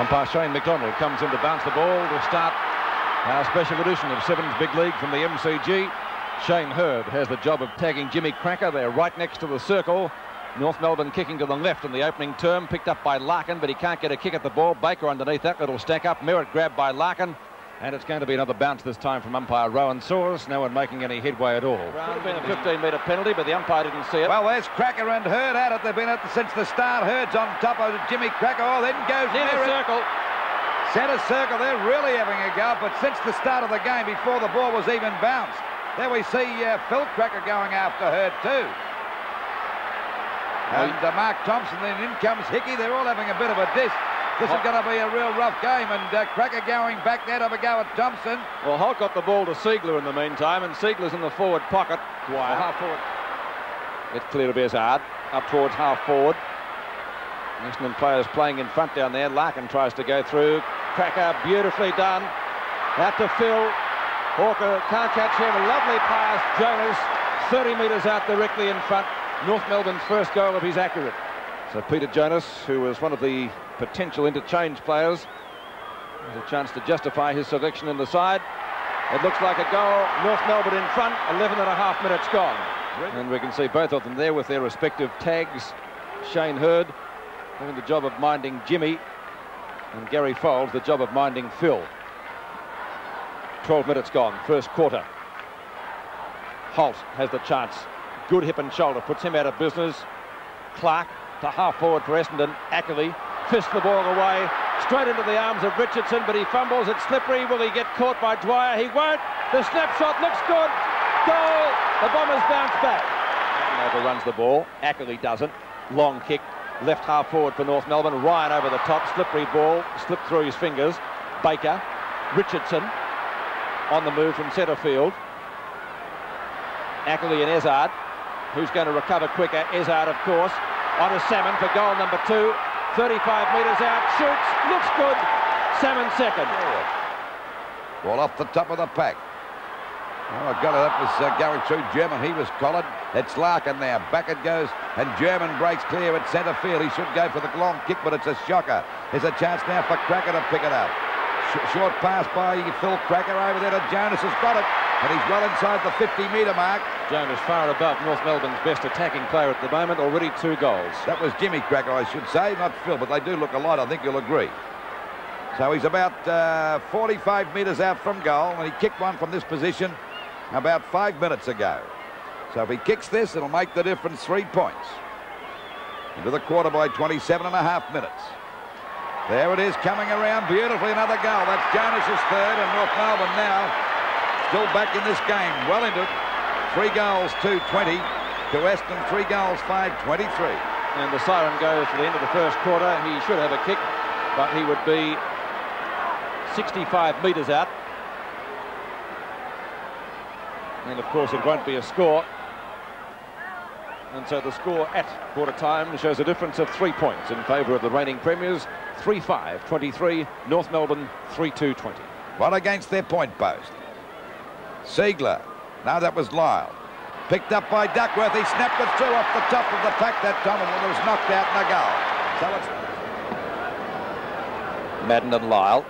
Umpire Shane McDonald comes in to bounce the ball to start our special edition of Sevens Big League from the MCG. Shane Hurd has the job of tagging Jimmy Krakouer. They're right next to the circle. North Melbourne kicking to the left in the opening term, picked up by Larkin, but he can't get a kick at the ball. Baker underneath that, it'll stack up. Merritt grabbed by Larkin, and it's going to be another bounce this time from umpire Rowan Soares. No one making any headway at all. Could have been a 15-metre penalty, but the umpire didn't see it. Well, there's Krakouer and Hurd at it. They've been at it since the start. Hurd's on top of Jimmy Krakouer, then goes Centre circle. Centre circle, they're really having a go, but since the start of the game, before the ball was even bounced, there we see Phil Krakouer going after Hurd too. And Mark Thompson, then in comes Hickey. They're all having a bit of a diss. This is going to be a real rough game, and Krakouer going back there to have a go at Thompson. Well, Holt got the ball to Siegler in the meantime, and Siegler's in the forward pocket. Dwyer. Half forward. It's clear to Bezard, up towards half forward. Essendon players playing in front down there. Larkin tries to go through. Krakouer, beautifully done. Out to Phil. Hawker can't catch him. A lovely pass. Jonas, 30 metres out directly in front. North Melbourne's first goal if he's accurate. So Peter Jonas, who was one of the potential interchange players, has a chance to justify his selection in the side. It looks like a goal. North Melbourne in front. 11.5 minutes gone. And we can see both of them there with their respective tags. Shane Hurd having the job of minding Jimmy, and Gary Fold the job of minding Phil. 12 minutes gone, first quarter. Holt has the chance. Good hip and shoulder, puts him out of business. Clark to half forward for Essendon. Ackley fists the ball away, straight into the arms of Richardson, but he fumbles. It's slippery. Will he get caught by Dwyer? He won't. The snapshot looks good. Goal. The Bombers bounce back. Overruns the ball. Ackley doesn't. Long kick. Left half forward for North Melbourne. Ryan over the top. Slippery ball. Slipped through his fingers. Baker. Richardson on the move from centre field. Ackley and Ezard. Who's going to recover quicker? Ezard, of course. On a Salmon for goal number 2. 35 metres out. Shoots. Looks good. Salmon second. Ball off the top of the pack. Oh, God, that was going through German. He was collared. It's Larkin now. Back it goes, and German breaks clear at centre field. He should go for the long kick, but it's a shocker. There's a chance now for Krakouer to pick it up. Short pass by Phil Krakouer over there to Jonas. Has got it, and he's well inside the 50-metre mark. Jonas far above North Melbourne's best attacking player at the moment. Already 2 goals. That was Jimmy Krakouer, I should say, not Phil, but they do look alike. I think you'll agree. So he's about 45 metres out from goal, and he kicked one from this position about 5 minutes ago. So if he kicks this, it'll make the difference 3 points. Into the quarter by 27.5 minutes. There it is, coming around beautifully, another goal. That's Jonas's third, and North Melbourne now still back in this game, well into it. 3 goals, 2-20 to Essendon, 3 goals, 5-23. And the siren goes to the end of the first quarter. He should have a kick, but he would be 65 metres out. And of course it won't be a score. And so the score at quarter time shows a difference of 3 points in favour of the reigning premiers. 3-5-23, North Melbourne 3-2-20. One against their point post. Siegler, no, that was Lyle. Picked up by Duckworth, he snapped it through off the top of the pack that time, and it was knocked out in a goal. So it's Madden and Lyle,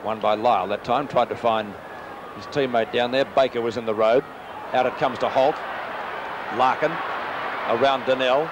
won by Lyle that time, tried to find his teammate down there. Baker was in the road. Out it comes to Holt. Larkin around Donnell.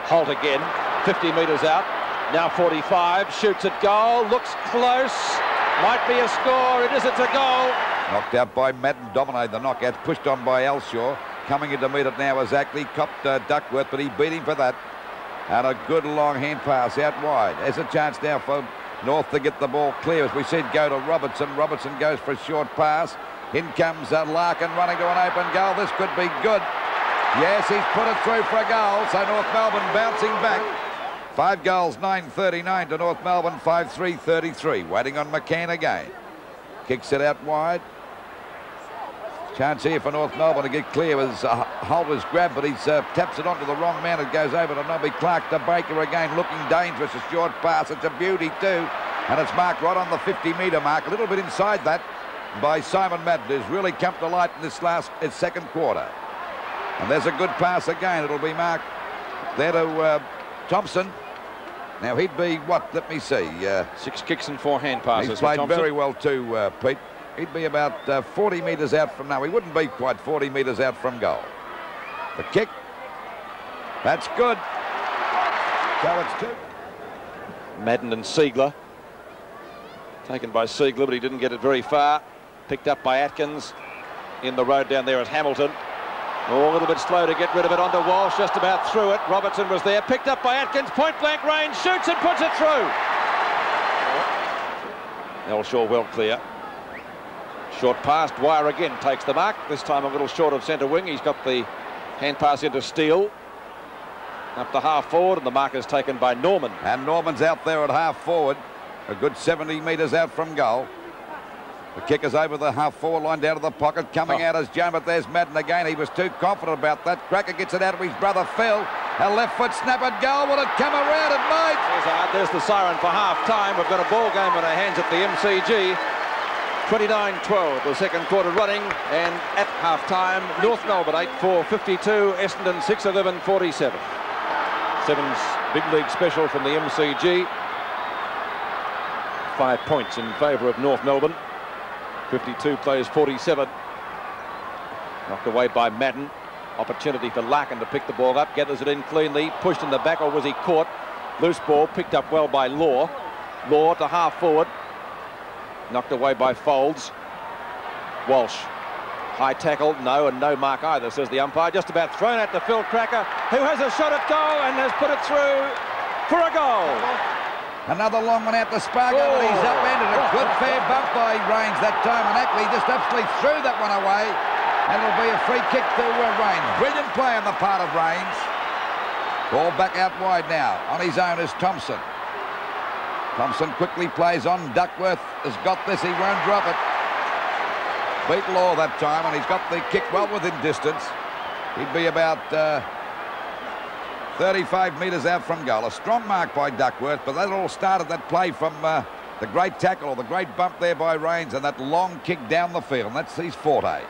Holt again, 50 metres out. Now 45, shoots at goal, looks close. Might be a score, it is, it's a goal. Knocked out by Madden, dominated the knockout, pushed on by Elshaw. Coming in to meet it now is Ackley, copped Duckworth, but he beat him for that. And a good long hand pass out wide. There's a chance now for North to get the ball clear. As we said, go to Robertson. Robertson goes for a short pass. In comes Larkin running to an open goal. This could be good. Yes, he's put it through for a goal. So North Melbourne bouncing back. 5 goals, 9-39 to North Melbourne, 5-3-33. Waiting on McCann again. Kicks it out wide. Chance here for North Melbourne to get clear as Holt was grabbed, but he taps it onto the wrong man. It goes over to Nobby Clark to Baker again, looking dangerous. A short pass. It's a beauty too. And it's marked right on the 50-metre mark, a little bit inside that by Simon Madden, who's really come to light in this second quarter. And there's a good pass again. It'll be marked there to Thompson. Now, he'd be, what, let me see. 6 kicks and 4 hand passes. He's played very well too, Pete. He'd be about 40 metres out from now. He wouldn't be quite 40 metres out from goal. The kick. That's good. So it's 2. Madden and Siegler. Taken by Siegler, but he didn't get it very far. Picked up by Atkins. In the road down there is Hamilton. Oh, a little bit slow to get rid of it onto Walsh, just about through it. Robertson was there, picked up by Atkins, point blank range, shoots and puts it through. Elshaw well clear. Short pass, Dwyer again takes the mark, this time a little short of centre wing. He's got the hand pass into Steele. Up to half forward, and the mark is taken by Norman. And Norman's out there at half forward, a good 70 metres out from goal. The kick is over the half-forward line down to the pocket. Coming out as Joan, but there's Madden again. He was too confident about that. Krakouer gets it out of his brother Phil. A left foot snap at goal. Will it come around? It might. There's the siren for half-time. We've got a ball game on our hands at the MCG. 29-12, the second quarter running. And at half-time, North Melbourne 8-4-52, Essendon 6-11-47. Seven's big league special from the MCG. 5 points in favour of North Melbourne. 52 plays 47. Knocked away by Madden. Opportunity for Larkin to pick the ball up. Gathers it in cleanly. Pushed in the back, or was he caught? Loose ball picked up well by Law. Law to half forward. Knocked away by Folds. Walsh. High tackle. No, and no mark either, says the umpire. Just about thrown at to Phil Krakouer, who has a shot at goal and has put it through for a goal. Another long one out to Spargo, and he's upended. A good fair bump by Rains that time, and Ackley just absolutely threw that one away. And it'll be a free kick to Rains. Brilliant play on the part of Rains. Ball back out wide now. On his own is Thompson. Thompson quickly plays on. Duckworth has got this. He won't drop it. Beat Law that time, and he's got the kick well within distance. He'd be about 35 metres out from goal. A strong mark by Duckworth, but that all started that play from the great tackle, or the great bump there by Rains, and that long kick down the field. And that's his forte.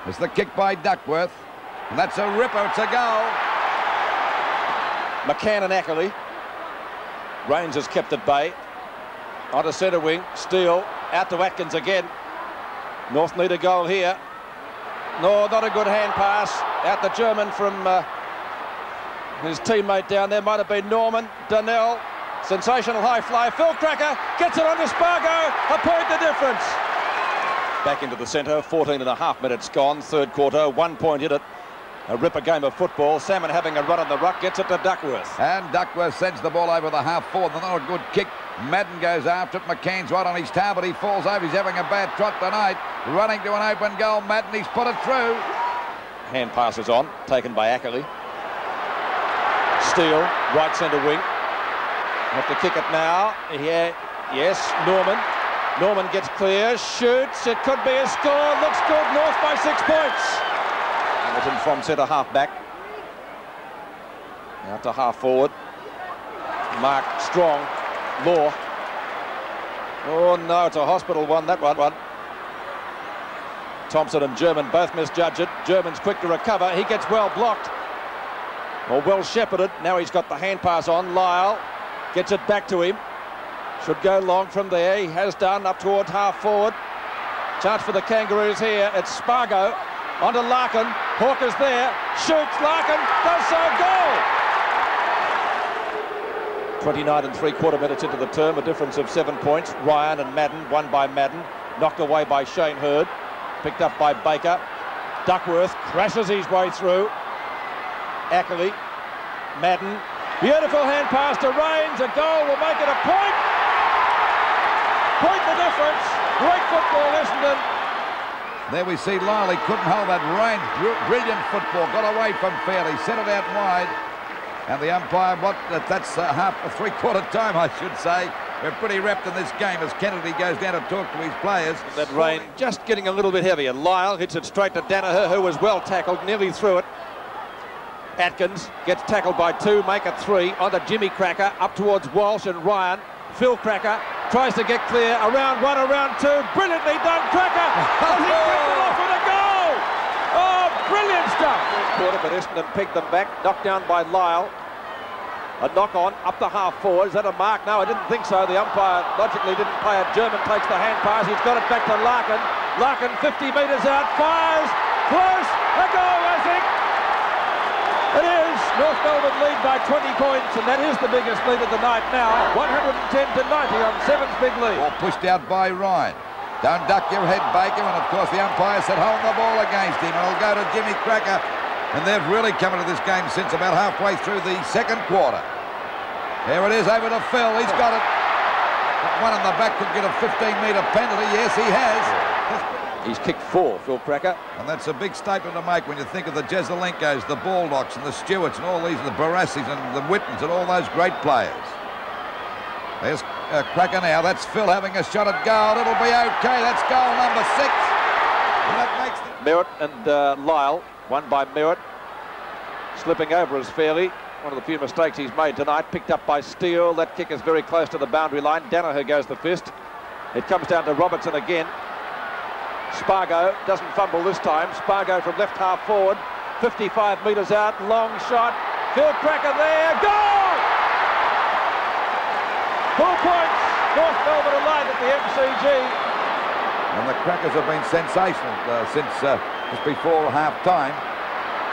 It's the kick by Duckworth, and that's a ripper. It's a goal. McCann and Ackley. Rains has kept at bay. Onto centre wing. Steele out to Atkins again. North need a goal here. No, not a good hand pass. Out the German from his teammate down there. Might have been Norman. Donnell. Sensational high fly. Phil Krakouer gets it onto Spargo. A point the difference. Back into the centre. 14.5 minutes gone. Third quarter. 1 point in it. A ripper game of football. Salmon having a run on the ruck. Gets it to Duckworth. And Duckworth sends the ball over the half forward. Not a good kick. Madden goes after it. McCann's right on his tail, but he falls over. He's having a bad trot tonight. Running to an open goal. Madden, he's put it through. Hand passes on. Taken by Ackley. Steele, right centre wing. Have to kick it now. Here, yes, Norman. Norman gets clear, shoots. It could be a score. Looks good. North by 6 points. Hamilton from centre half back. Out to half forward. Mark Strong. Law. Oh no, it's a hospital one, that one. Thompson and German both misjudge it. German's quick to recover. He gets well blocked. Or well shepherded. Now he's got the hand pass on. Lyle gets it back to him. Should go long from there. He has done, up towards half forward. Chance for the Kangaroos here. It's Spargo. Onto Larkin. Hawker's there. Shoots. Larkin does so. Goal! 29 3/4 minutes into the term. A difference of 7 points. Ryan and Madden. Won by Madden. Knocked away by Shane Hurd. Picked up by Baker. Duckworth crashes his way through. Ackley. Madden. Beautiful hand pass to Rains. A goal will make it a point. Point the difference. Great football, Essendon. There we see Lyle. He couldn't hold that. Rains. Brilliant football. Got away from Fairley. Set it out wide. And the umpire, that's half a three-quarter time, I should say. We're pretty wrapped in this game as Kennedy goes down to talk to his players. That rain just getting a little bit heavier. Lyle hits it straight to Danaher, who was well tackled, nearly through it. Atkins gets tackled by 2, make it 3. Onto Jimmy Krakouer, up towards Walsh and Ryan. Phil Krakouer tries to get clear. Around 1, around 2. Brilliantly done, Krakouer! Has he picked it off with a goal? Oh, brilliant stuff! Quarter, but Essendon picked them back. Knocked down by Lyle. A knock on, up the half forward. Is that a mark? No, I didn't think so. The umpire logically didn't play it. German takes the hand pass. He's got it back to Larkin. Larkin 50 metres out, fires, close, a goal, I think. It is. North Melbourne lead by 20 points, and that is the biggest lead of the night now. 110 to 90 on Seven's big lead. Ball pushed out by Ryan. Don't duck your head, Baker, and of course the umpire said hold the ball against him, and it'll go to Jimmy Krakouer. And they've really come into this game since about halfway through the second quarter. Here it is over to Phil. He's got it. One in the back could get a 15-metre penalty. Yes, he has. He's kicked 4, Phil Krakouer. And that's a big statement to make when you think of the Jesolinkos, the Baldocs and the Stewarts and all these, and the Barassis and the Whittons and all those great players. There's Krakouer now. That's Phil having a shot at goal. It'll be okay. That's goal number 6. And that makes the... Merritt and Lyle. One by Merritt. Slipping over as Fairley. One of the few mistakes he's made tonight. Picked up by Steele. That kick is very close to the boundary line. Danaher goes the fist. It comes down to Robertson again. Spargo doesn't fumble this time. Spargo from left half forward. 55 metres out. Long shot. Phil Krakouer there. Goal! 4 points. North Melbourne alive at the MCG. And the Crackers have been sensational since just before half-time.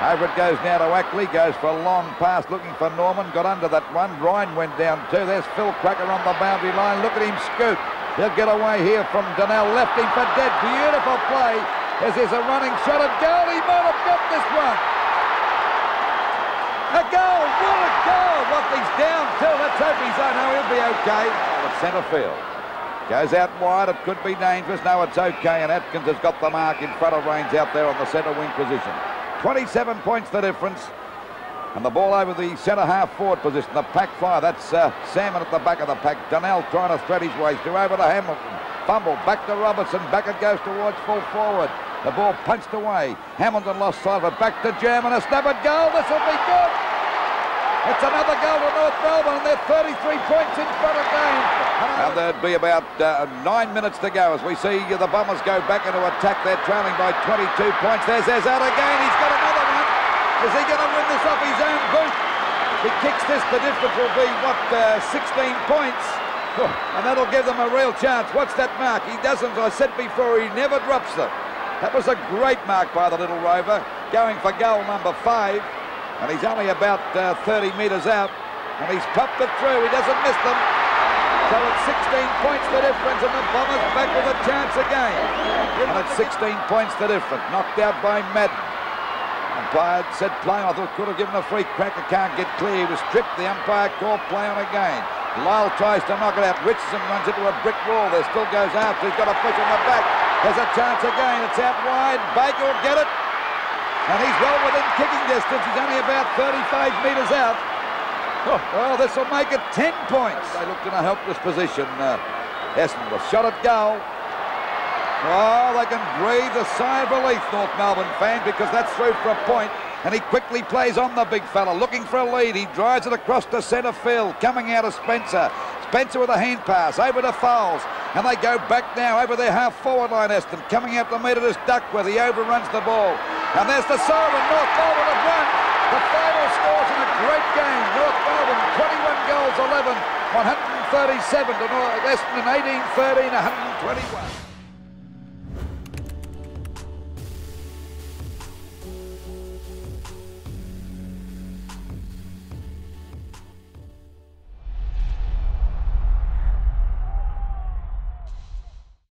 Over it goes now to Ackley, goes for a long pass looking for Norman, got under that one. Ryan went down too. There's Phil Krakouer on the boundary line. Look at him scoot. He'll get away here from Donnell. Left him for dead. Beautiful play as there's a running shot at goal. He might have got this one. A goal. What a goal. What he's down till. Let's hope he's on. No, he'll be okay. At centre field. Goes out wide. It could be dangerous. No, it's okay. And Atkins has got the mark in front of Rains out there on the centre wing position. 27 points the difference. And the ball over the centre half forward position. The pack fire. That's Salmon at the back of the pack. Donnell trying to thread his way through over to Hamilton. Fumble. Back to Robertson. Back it goes towards full forward. The ball punched away. Hamilton lost sight of it. Back to German. A snappered goal. This will be good. It's another goal to North Melbourne, and they're 33 points in front again. And there'd be about 9 minutes to go as we see the Bombers go back into attack. They're trailing by 22 points. There's Ezard again. He's got another one. Is he going to win this off his own boot? If he kicks this, the difference will be, 16 points. And that'll give them a real chance. What's that mark? He doesn't, as I said before, he never drops them. That was a great mark by the little rover, going for goal number 5. And he's only about 30 metres out. And he's popped it through. He doesn't miss them. So it's 16 points the difference, and the Bombers back with a chance again. And it's 16 points the difference. Knocked out by Madden. Umpire said play on. I thought could have given a free. Krakouer can't get clear. He was stripped. The umpire called play on again. Lyle tries to knock it out. Richardson runs into a brick wall. There still goes after. He's got a push on the back. There's a chance again. It's out wide. Baker will get it. And he's well within kicking distance. He's only about 35 metres out. Well, this will make it 10 points. They looked in a helpless position. Essendon was shot at goal. Oh, they can breathe a sigh of relief, North Melbourne fan, because that's through for a point. And he quickly plays on the big fella, looking for a lead. He drives it across to centre field, coming out of Spencer. Spencer with a hand pass over to Fowles. And they go back now over their half-forward line, Essendon. Coming out to meet it is Duckworth. He overruns the ball. And there's the siren. North Melbourne have won. The final scores in a great game. North Melbourne, 21 goals, 11, 137 to Essendon, 18-13, 121.